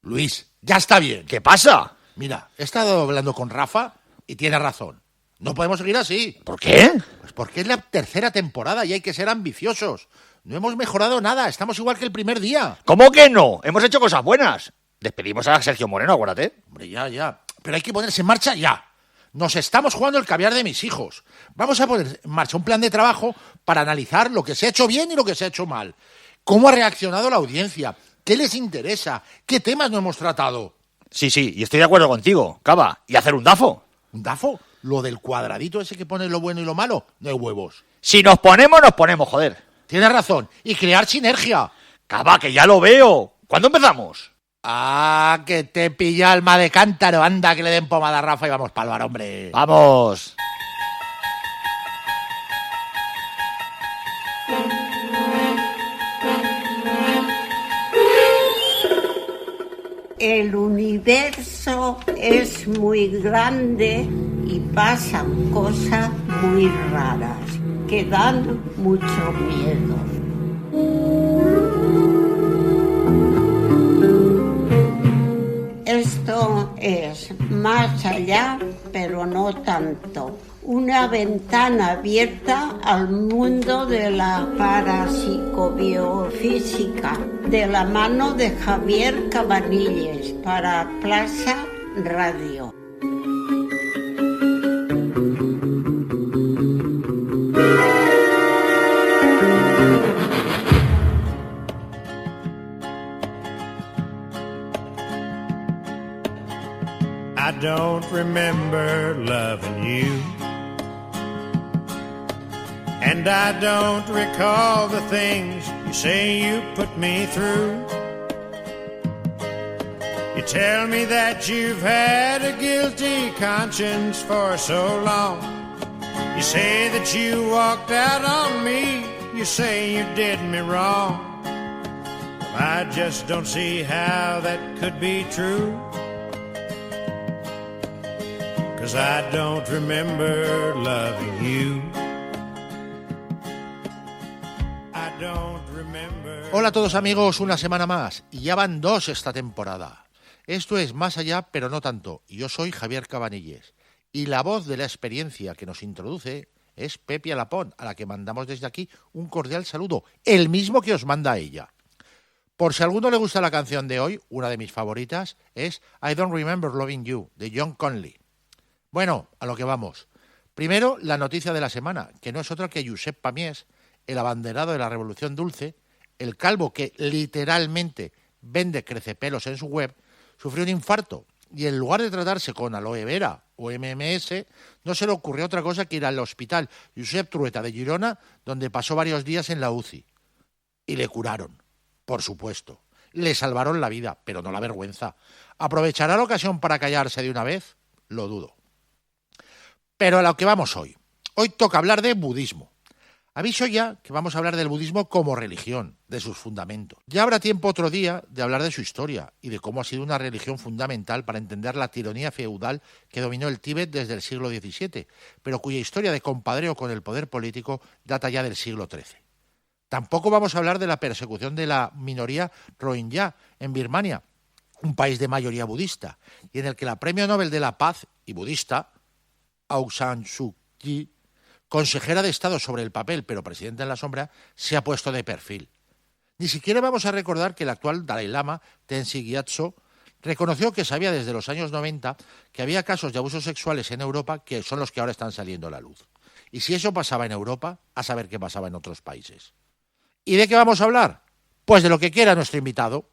Luis, ya está bien. ¿Qué pasa? Mira, he estado hablando con Rafa y tiene razón. No podemos seguir así. ¿Por qué? Pues porque es la tercera temporada y hay que ser ambiciosos. No hemos mejorado nada, estamos igual que el primer día. ¿Cómo que no? Hemos hecho cosas buenas. Despedimos a Sergio Moreno, acuérdate. Hombre, ya. Pero hay que ponerse en marcha ya. Nos estamos jugando el caviar de mis hijos. Vamos a poner en marcha un plan de trabajo para analizar lo que se ha hecho bien y lo que se ha hecho mal. ¿Cómo ha reaccionado la audiencia? ¿Qué les interesa? ¿Qué temas no hemos tratado? Sí, y estoy de acuerdo contigo, Cava. ¿Y hacer un DAFO? ¿Un DAFO? Lo del cuadradito ese que pone lo bueno y lo malo. No hay huevos. Si nos ponemos, joder. Tienes razón. Y crear sinergia. Cava, que ya lo veo. ¿Cuándo empezamos? Ah, que te pilla alma de cántaro. Anda, que le den pomada a Rafa y vamos pa'l bar, hombre. ¡Vamos! El universo es muy grande y pasan cosas muy raras que dan mucho miedo. Esto es más allá, pero no tanto. Una ventana abierta al mundo de la parapsicobiofísica, de la mano de Javier Cabanilles, para Plaza Radio. I don't remember loving you, and I don't recall the things you say you put me through. You tell me that you've had a guilty conscience for so long. You say that you walked out on me, you say you did me wrong. Well, I just don't see how that could be true, 'cause I don't remember loving you. I don't remember. Hola a todos amigos, una semana más. Y ya van 2 esta temporada. Esto es Más allá, pero no tanto. Y yo soy Javier Cabanilles. Y la voz de la experiencia que nos introduce es Pepi Alapón, a la que mandamos desde aquí un cordial saludo. El mismo que os manda ella. Por si a alguno le gusta la canción de hoy, una de mis favoritas es I Don't Remember Loving You, de John Conley. Bueno, a lo que vamos. Primero, la noticia de la semana, que no es otra que Josep Pamiés, el abanderado de la Revolución Dulce, el calvo que literalmente vende crecepelos en su web, sufrió un infarto y en lugar de tratarse con aloe vera o MMS, no se le ocurrió otra cosa que ir al hospital Josep Trueta de Girona, donde pasó varios días en la UCI. Y le curaron, por supuesto. Le salvaron la vida, pero no la vergüenza. ¿Aprovechará la ocasión para callarse de una vez? Lo dudo. Pero a lo que vamos hoy. Hoy toca hablar de budismo. Aviso ya que vamos a hablar del budismo como religión, de sus fundamentos. Ya habrá tiempo otro día de hablar de su historia y de cómo ha sido una religión fundamental para entender la tiranía feudal que dominó el Tíbet desde el siglo XVII, pero cuya historia de compadreo con el poder político data ya del siglo XIII. Tampoco vamos a hablar de la persecución de la minoría Rohingya en Birmania, un país de mayoría budista, y en el que la Premio Nobel de la Paz y budista, Aung San Suu Kyi, consejera de Estado sobre el papel, pero presidenta en la sombra, se ha puesto de perfil. Ni siquiera vamos a recordar que el actual Dalai Lama, Tenzin Gyatso, reconoció que sabía desde los años 90 que había casos de abusos sexuales en Europa que son los que ahora están saliendo a la luz. Y si eso pasaba en Europa, a saber qué pasaba en otros países. ¿Y de qué vamos a hablar? Pues de lo que quiera nuestro invitado.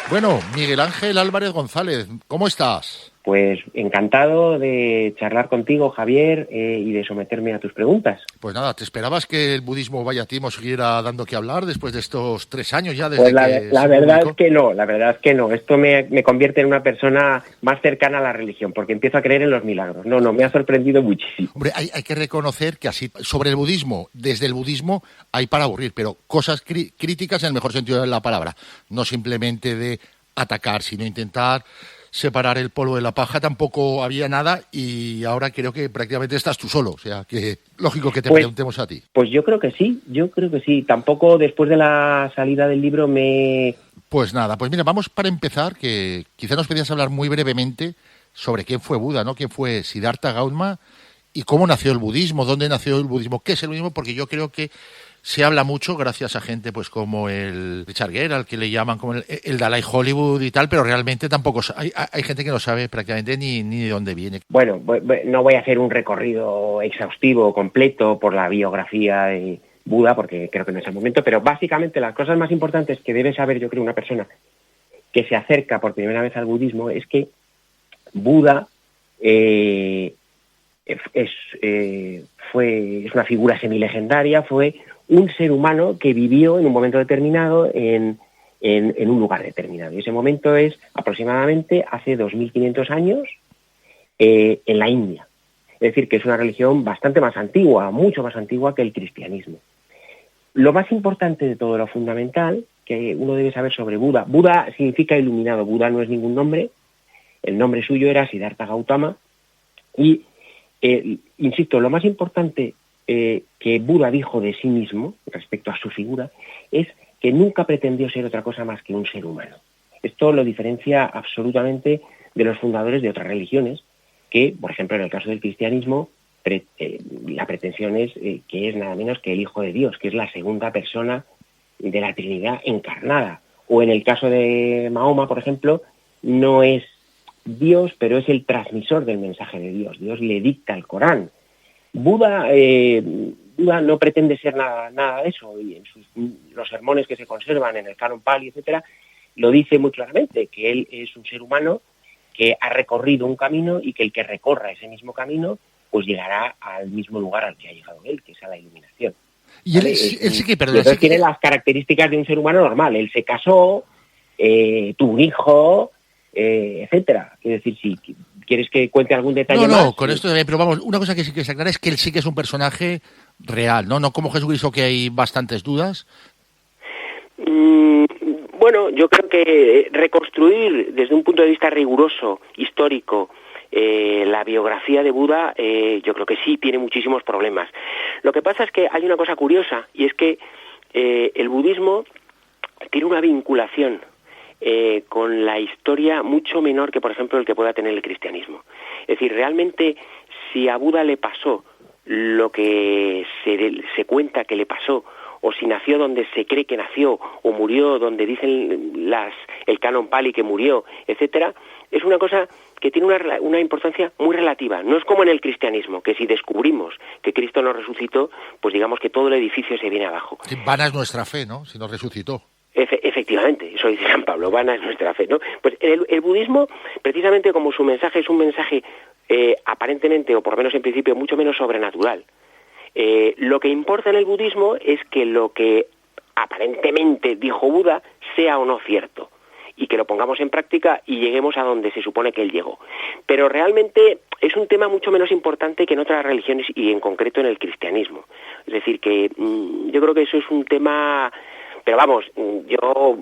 Bueno, Miguel Ángel Álvarez González, ¿cómo estás? Pues encantado de charlar contigo, Javier, y de someterme a tus preguntas. Pues nada, ¿te esperabas que el budismo vaya timo siguiera dando que hablar después de estos 3 años ya? Desde pues la verdad publicó? la verdad es que no. Esto me convierte en una persona más cercana a la religión, porque empiezo a creer en los milagros. No, me ha sorprendido muchísimo. Hombre, hay que reconocer que así, sobre el budismo, desde el budismo hay para aburrir, pero cosas críticas en el mejor sentido de la palabra, no simplemente de atacar, sino intentar separar el polvo de la paja, tampoco había nada y ahora creo que prácticamente estás tú solo. O sea, que lógico que te preguntemos a ti. Pues yo creo que sí. Tampoco después de la salida del libro me... Pues nada, pues mira, vamos para empezar, que quizá nos podías hablar muy brevemente sobre quién fue Buda, ¿no? ¿Quién fue Siddhartha Gautama y cómo nació el budismo? ¿Dónde nació el budismo? ¿Qué es el budismo? Porque yo creo que se habla mucho gracias a gente pues como el Richard Gere, al que le llaman como el Dalai Hollywood y tal, pero realmente tampoco hay gente que no sabe prácticamente ni de dónde viene. Bueno, no voy a hacer un recorrido exhaustivo, completo, por la biografía de Buda, porque creo que no es el momento, pero básicamente las cosas más importantes que debe saber, yo creo, una persona que se acerca por primera vez al budismo es que Buda es una figura semilegendaria, fue un ser humano que vivió en un momento determinado en un lugar determinado. Y ese momento es aproximadamente hace 2.500 años en la India. Es decir, que es una religión bastante más antigua, mucho más antigua que el cristianismo. Lo más importante de todo, lo fundamental, que uno debe saber sobre Buda. Buda significa iluminado. Buda no es ningún nombre. El nombre suyo era Siddhartha Gautama. Y, insisto, lo más importante que Buda dijo de sí mismo respecto a su figura es que nunca pretendió ser otra cosa más que un ser humano. Esto lo diferencia absolutamente de los fundadores de otras religiones que, por ejemplo, en el caso del cristianismo, la pretensión es que es nada menos que el Hijo de Dios, que es la segunda persona de la Trinidad encarnada. O en el caso de Mahoma, por ejemplo, no es Dios, pero es el transmisor del mensaje de Dios. Dios le dicta el Corán. Buda no pretende ser nada de eso, y en los sermones que se conservan en el Canon Pali, etcétera, lo dice muy claramente, que él es un ser humano que ha recorrido un camino y que el que recorra ese mismo camino pues llegará al mismo lugar al que ha llegado él, que es a la iluminación. Y él sí que, perdón, entonces tiene las características de un ser humano normal. Él se casó, tuvo un hijo, etcétera. Es decir, si quieres que cuente algún detalle más... No, con esto, pero vamos, una cosa que sí que se aclara es que él sí que es un personaje real, ¿no? No como Jesucristo, que hay bastantes dudas. Bueno, yo creo que reconstruir desde un punto de vista riguroso, histórico, la biografía de Buda, yo creo que sí tiene muchísimos problemas. Lo que pasa es que hay una cosa curiosa, y es que el budismo tiene una vinculación con la historia mucho menor que, por ejemplo, el que pueda tener el cristianismo. Es decir, realmente, si a Buda le pasó lo que se cuenta que le pasó, o si nació donde se cree que nació, o murió donde dicen el Canon Pali que murió, etcétera, es una cosa que tiene una importancia muy relativa. No es como en el cristianismo, que si descubrimos que Cristo no resucitó, pues digamos que todo el edificio se viene abajo. Sí, vana es nuestra fe, ¿no? Si nos resucitó. Efectivamente, eso dice San Pablo, vana es nuestra fe, ¿no? Pues el budismo, precisamente como su mensaje es un mensaje aparentemente, o por lo menos en principio, mucho menos sobrenatural, lo que importa en el budismo es que lo que aparentemente dijo Buda sea o no cierto, y que lo pongamos en práctica y lleguemos a donde se supone que él llegó. Pero realmente es un tema mucho menos importante que en otras religiones y en concreto en el cristianismo. Es decir, que yo creo que eso es un tema... Pero vamos, yo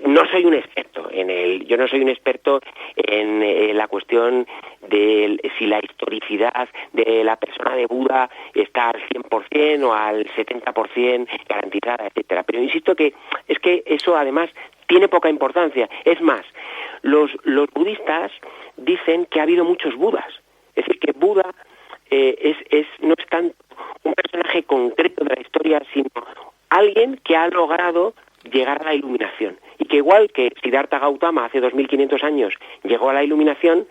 no soy un experto en la cuestión de si la historicidad de la persona de Buda está al 100% o al 70% garantizada, etcétera. Pero insisto que es que eso además tiene poca importancia. Es más, los budistas dicen que ha habido muchos Budas. Es decir, que Buda no es tanto un personaje concreto de la historia, sino alguien que ha logrado llegar a la iluminación. Y que igual que Siddhartha Gautama hace 2.500 años llegó a la iluminación,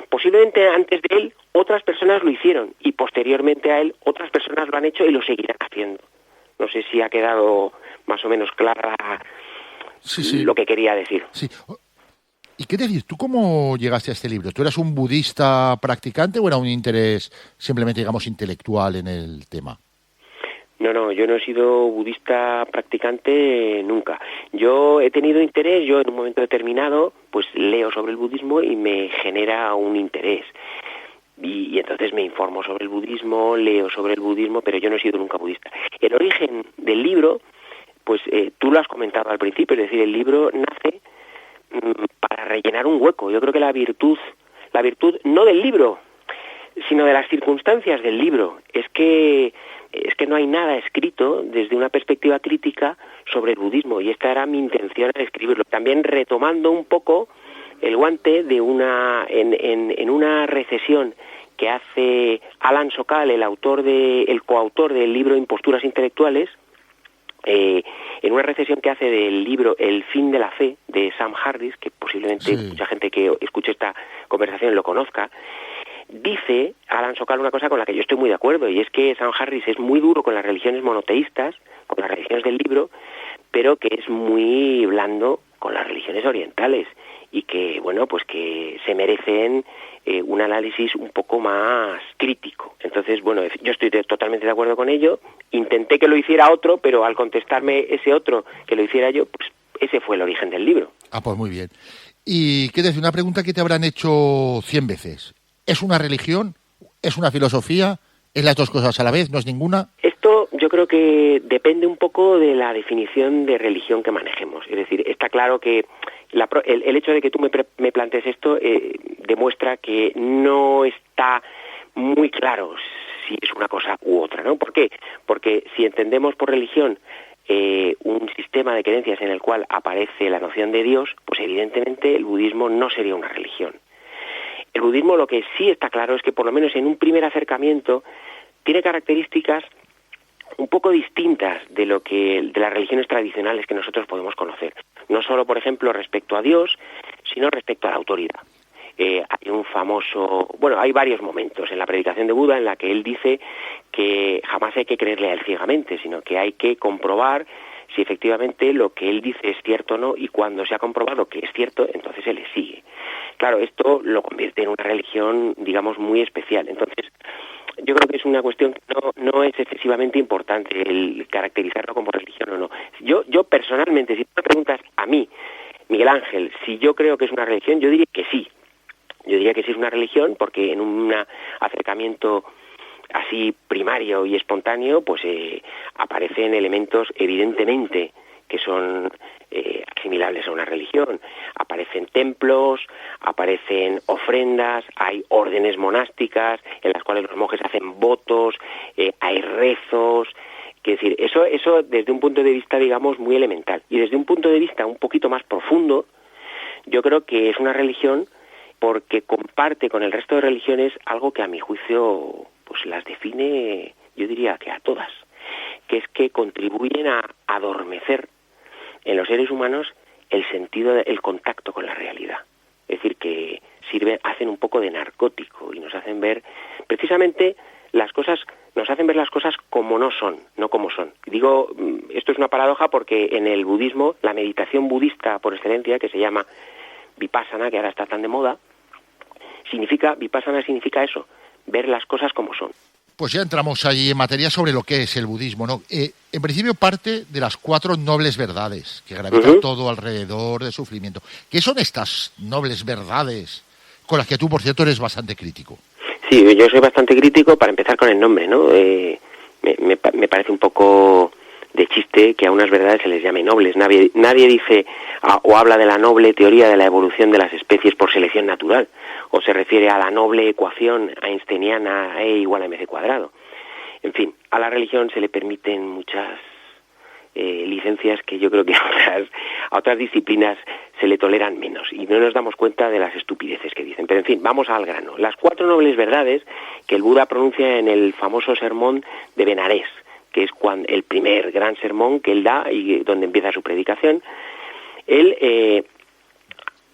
posiblemente antes de él otras personas lo hicieron y posteriormente a él otras personas lo han hecho y lo seguirán haciendo. No sé si ha quedado más o menos clara lo que quería decir. Sí. ¿Y qué decís? ¿Tú cómo llegaste a este libro? ¿Tú eras un budista practicante o era un interés simplemente, digamos, intelectual en el tema? No, yo no he sido budista practicante nunca. Yo he tenido interés, yo en un momento determinado, pues leo sobre el budismo y me genera un interés. Y entonces me informo sobre el budismo, leo sobre el budismo, pero yo no he sido nunca budista. El origen del libro, pues tú lo has comentado al principio, es decir, el libro nace para para rellenar un hueco. Yo creo que la virtud no del libro, sino de las circunstancias del libro, es que no hay nada escrito desde una perspectiva crítica sobre el budismo, y esta era mi intención al escribirlo. También retomando un poco el guante de en una recesión que hace Alan Sokal, el coautor del libro Imposturas intelectuales, en una recesión que hace del libro El fin de la fe, de Sam Harris, que posiblemente mucha gente que escuche esta conversación lo conozca, dice Alan Sokal una cosa con la que yo estoy muy de acuerdo, y es que Sam Harris es muy duro con las religiones monoteístas, con las religiones del libro, pero que es muy blando con las religiones orientales, y que, bueno, pues que se merecen un análisis un poco más crítico. Entonces, bueno, yo estoy totalmente de acuerdo con ello. Intenté que lo hiciera otro, pero al contestarme ese otro que lo hiciera yo, pues ese fue el origen del libro. Ah, pues muy bien. Y qué decir, una pregunta que te habrán hecho 100 veces. ¿Es una religión? ¿Es una filosofía? ¿Es las dos cosas a la vez? ¿No es ninguna? Esto yo creo que depende un poco de la definición de religión que manejemos. Es decir, está claro que el hecho de que tú me plantees esto demuestra que no está muy claro si es una cosa u otra, ¿no? ¿Por qué? Porque si entendemos por religión un sistema de creencias en el cual aparece la noción de Dios, pues evidentemente el budismo no sería una religión. El budismo, lo que sí está claro es que por lo menos en un primer acercamiento tiene características un poco distintas de las religiones tradicionales que nosotros podemos conocer. No solo, por ejemplo, respecto a Dios, sino respecto a la autoridad. Hay varios momentos en la predicación de Buda en la que él dice que jamás hay que creerle a él ciegamente, sino que hay que comprobar si efectivamente lo que él dice es cierto o no, y cuando se ha comprobado que es cierto, entonces se le sigue. Claro, esto lo convierte en una religión, digamos, muy especial. Entonces, yo creo que es una cuestión que no es excesivamente importante el caracterizarlo como religión o no. Yo personalmente, si tú me preguntas a mí, Miguel Ángel, si yo creo que es una religión, yo diría que sí. Yo diría que sí es una religión porque en un acercamiento así primario y espontáneo, pues aparecen elementos evidentemente que son asimilables a una religión. Aparecen templos, aparecen ofrendas, hay órdenes monásticas en las cuales los monjes hacen votos, hay rezos. Es decir, eso desde un punto de vista, digamos, muy elemental. Y desde un punto de vista un poquito más profundo, yo creo que es una religión porque comparte con el resto de religiones algo que a mi juicio pues las define, yo diría que a todas, que es que contribuyen a adormecer en los seres humanos el sentido del contacto con la realidad. Es decir, que hacen un poco de narcótico y nos hacen ver precisamente nos hacen ver las cosas como no son, no como son. Digo, esto es una paradoja porque en el budismo, la meditación budista por excelencia, que se llama Vipassana, que ahora está tan de moda, Vipassana significa eso, ver las cosas como son. Pues ya entramos ahí en materia sobre lo que es el budismo, ¿no? En principio parte de las 4 nobles verdades que gravitan todo alrededor del sufrimiento. ¿Qué son estas nobles verdades con las que tú, por cierto, eres bastante crítico? Sí, yo soy bastante crítico, para empezar con el nombre, ¿no? Me parece un poco de chiste que a unas verdades se les llame nobles. Nadie dice o habla de la noble teoría de la evolución de las especies por selección natural, o se refiere a la noble ecuación einsteiniana E igual a mc cuadrado. En fin, a la religión se le permiten muchas licencias que yo creo que a otras disciplinas se le toleran menos, y no nos damos cuenta de las estupideces que dicen. Pero en fin, vamos al grano. Las 4 nobles verdades que el Buda pronuncia en el famoso sermón de Benarés, que es el primer gran sermón que él da y donde empieza su predicación. Él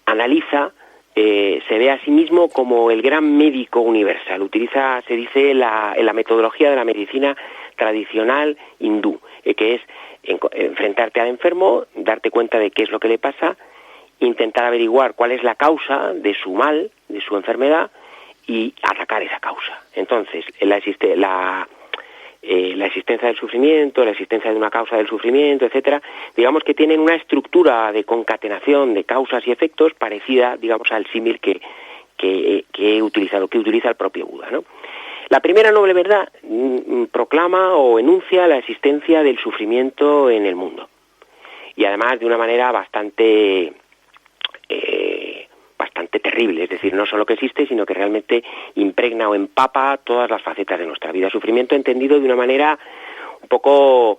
analiza, se ve a sí mismo como el gran médico universal. Utiliza, se dice, la metodología de la medicina tradicional hindú, que es enfrentarte al enfermo, darte cuenta de qué es lo que le pasa, intentar averiguar cuál es la causa de su mal, de su enfermedad, y atacar esa causa. Entonces, la existencia del sufrimiento, la existencia de una causa del sufrimiento, etcétera, digamos que tienen una estructura de concatenación de causas y efectos parecida, digamos, al símil que he utilizado, que utiliza el propio Buda, ¿no? La primera noble verdad proclama o enuncia la existencia del sufrimiento en el mundo, y además de una manera bastante realmente terrible, es decir, no solo que existe, sino que realmente impregna o empapa todas las facetas de nuestra vida. Sufrimiento entendido de una manera un poco